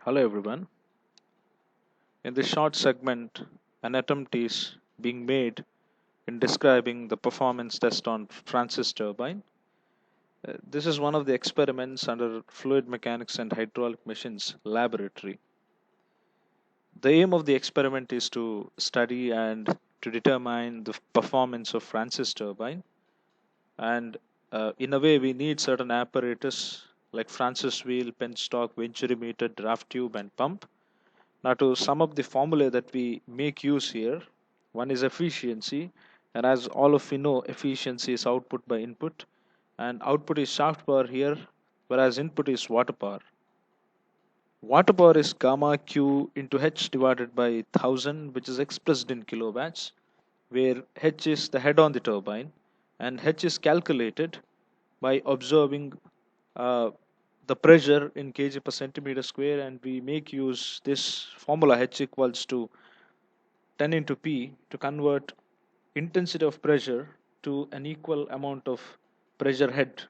Hello everyone. In this short segment, an attempt is being made in describing the performance test on Francis Turbine. This is one of the experiments under Fluid Mechanics and Hydraulic Machines Laboratory. The aim of the experiment is to study and to determine the performance of Francis Turbine, and in a way we need certain apparatus like Francis wheel, penstock, venturi meter, draft tube and pump. Now, to sum up the formula that we make use here, one is efficiency, and as all of you know, efficiency is output by input, and output is shaft power here, whereas input is water power. Water power is gamma Q into H divided by 1000, which is expressed in kilowatts, where H is the head on the turbine, and H is calculated by observing the pressure in kg per centimeter square, and we make use this formula H equals to 10 into P to convert intensity of pressure to an equal amount of pressure head,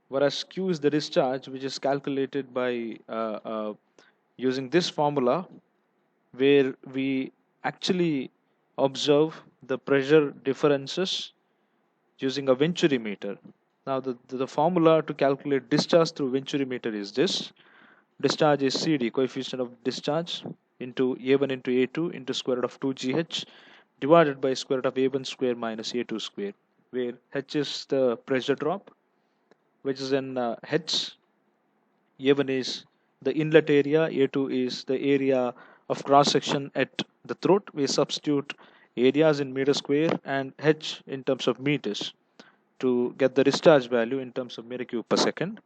whereas Q is the discharge, which is calculated by using this formula, where we actually observe the pressure differences using a venturi meter. Now the formula to calculate discharge through venturi meter is this. Discharge is CD, coefficient of discharge, into A1 into A2 into square root of 2GH divided by square root of A1 square minus A2 square, where H is the pressure drop, which is in H. A1 is the inlet area, A2 is the area of cross section at the throat. We substitute areas in meter square and H in terms of meters to get the discharge value in terms of meter cube per second.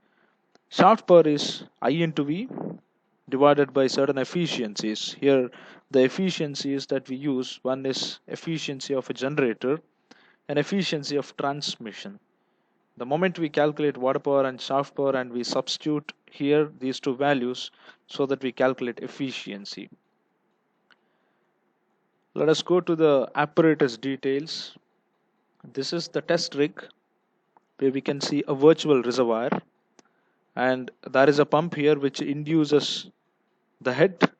Shaft power is I into V divided by certain efficiencies. Here the efficiencies that we use, one is efficiency of a generator and efficiency of transmission. The moment we calculate water power and shaft power and we substitute here these two values so that we calculate efficiency. Let us go to the apparatus details. This is the test rig where we can see a virtual reservoir, and there is a pump here which induces the head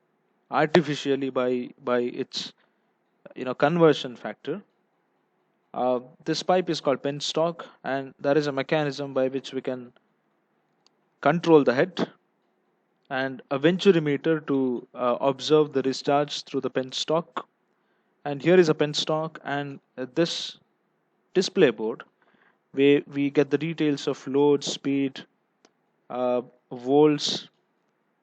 artificially by its conversion factor. This pipe is called penstock, and there is a mechanism by which we can control the head, and a venturi meter to observe the discharge through the penstock. And here is a penstock and this display board where we get the details of load, speed, volts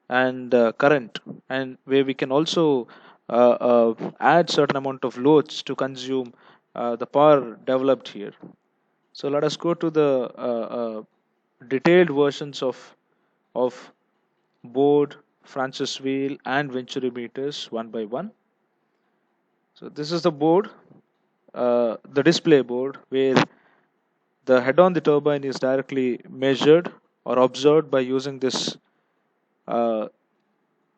and current, and where we can also add certain amount of loads to consume the power developed here. So let us go to the detailed versions of board, Francis wheel and venturi meters one by one. So this is the board, the display board, where the head on the turbine is directly measured or observed by using this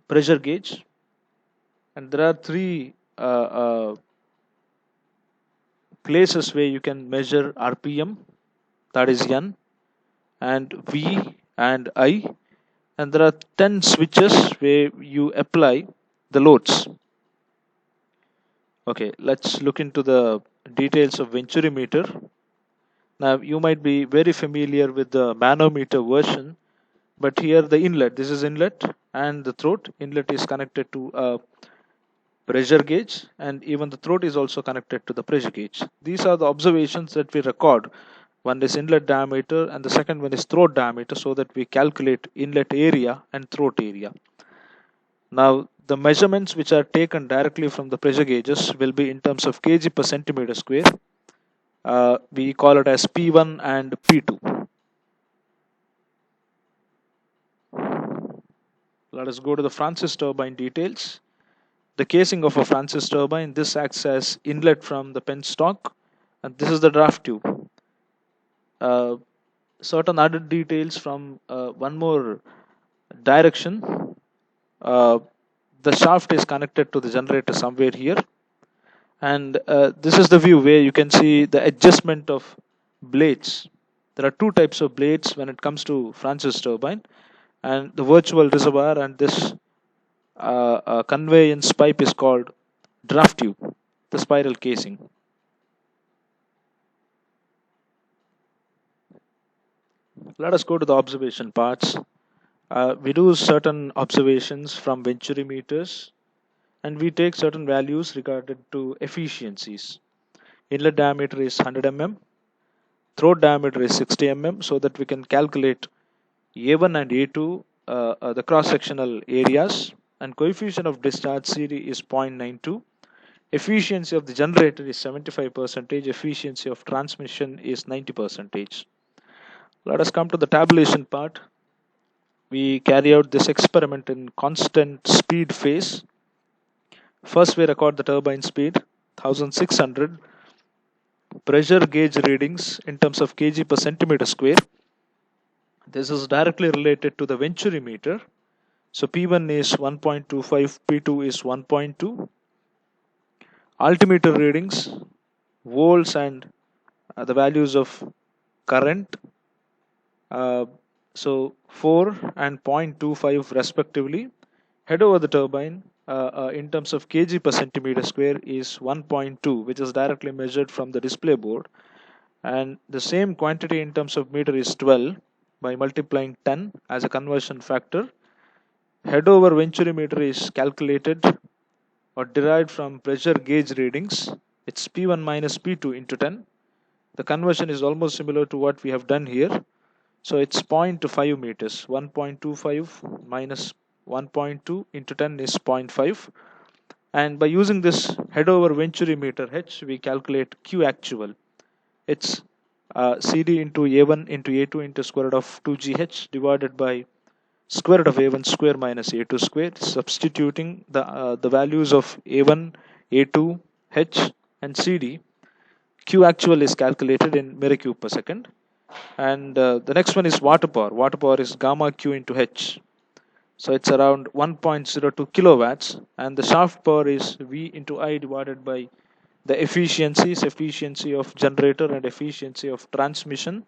pressure gauge, and there are three places where you can measure RPM, that is N, and V and I, and there are 10 switches where you apply the loads. Okay, let's look into the details of venturi meter. Now you might be very familiar with the manometer version, but here the inlet, this is inlet, and the throat. Inlet is connected to a pressure gauge, and even the throat is also connected to the pressure gauge. These are the observations that we record. One is inlet diameter and the second one is throat diameter, so that we calculate inlet area and throat area. Now the measurements which are taken directly from the pressure gauges will be in terms of kg per centimeter square. We call it as P1 and P2. Let us go to the Francis turbine details. The casing of a Francis turbine, this acts as inlet from the penstock, and this is the draft tube. Certain other details from one more direction. The shaft is connected to the generator somewhere here, and this is the view where you can see the adjustment of blades. There are two types of blades when it comes to Francis turbine, and the virtual reservoir and this conveyance pipe is called draft tube, the spiral casing. Let us go to the observation parts. We do certain observations from venturi meters, and we take certain values regarded to efficiencies. Inlet diameter is 100 mm, throat diameter is 60 mm, so that we can calculate A1 and A2, the cross-sectional areas, and coefficient of discharge CD is 0.92. Efficiency of the generator is 75%, efficiency of transmission is 90%. Let us come to the tabulation part. We carry out this experiment in constant speed phase. First we record the turbine speed 1600, pressure gauge readings in terms of kg per centimeter square. This is directly related to the venturi meter. So P1 is 1.25, P2 is 1.2. Altimeter readings, volts and the values of current. So 4 and 0.25 respectively. Head over the turbine in terms of kg per centimeter square is 1.2, which is directly measured from the display board, and the same quantity in terms of meter is 12 by multiplying 10 as a conversion factor. Head over venturi meter is calculated or derived from pressure gauge readings. It's P1 minus P2 into 10. The conversion is almost similar to what we have done here. So it's 0.5 meters. 1.25 minus 1.2 into 10 is 0.5. And by using this head over venturi meter H, we calculate Q actual. It's CD into A1 into A2 into square root of 2GH divided by square root of A1 square minus A2 square, substituting the values of A1, A2, H and CD. Q actual is calculated in millicube per second. And the next one is water power. Water power is gamma Q into H. So it's around 1.02 kilowatts, and the shaft power is V into I divided by the efficiency of generator and efficiency of transmission.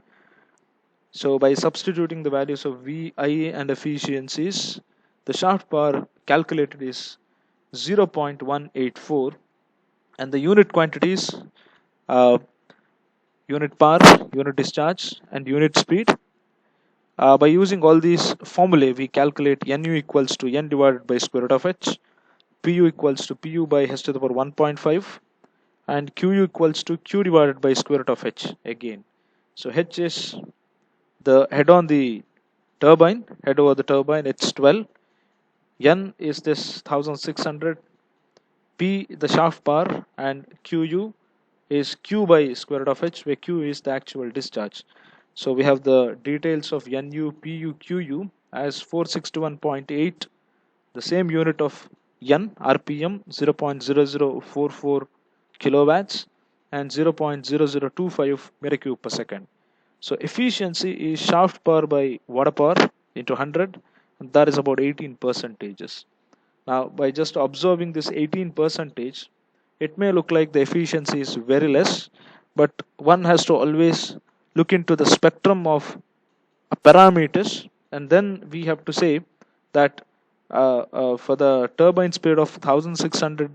So by substituting the values of V, I and efficiencies, the shaft power calculated is 0.184, and the unit quantities, unit power, unit discharge and unit speed. By using all these formulae, we calculate Nu equals to N divided by square root of H, Pu equals to Pu by H to the power 1.5, and Qu equals to Q divided by square root of H again. So H is the head on the turbine, head over the turbine, it's 12. N is this 1600, P the shaft power, and Qu is Q by square root of H, where Q is the actual discharge. So we have the details of Nu, Pu, Qu as 461.8, the same unit of N, RPM 0.0044 kilowatts and 0.0025 millicube per second. So efficiency is shaft power by water power into 100, and that is about 18%. Now by just observing this 18%, it may look like the efficiency is very less, but one has to always look into the spectrum of parameters, and then we have to say that for the turbine speed of 1600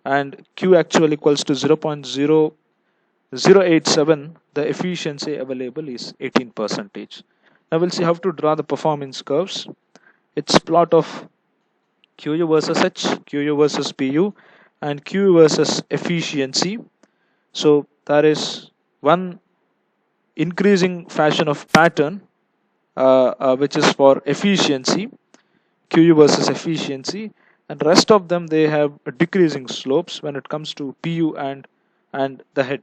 and Q actual equals to 0.0087, the efficiency available is 18%. Now we'll see how to draw the performance curves. It's plot of Qu versus H, Qu versus Pu, and Q versus efficiency. So there is one increasing fashion of pattern which is for efficiency, Qu versus efficiency, and rest of them they have decreasing slopes when it comes to Pu and the head.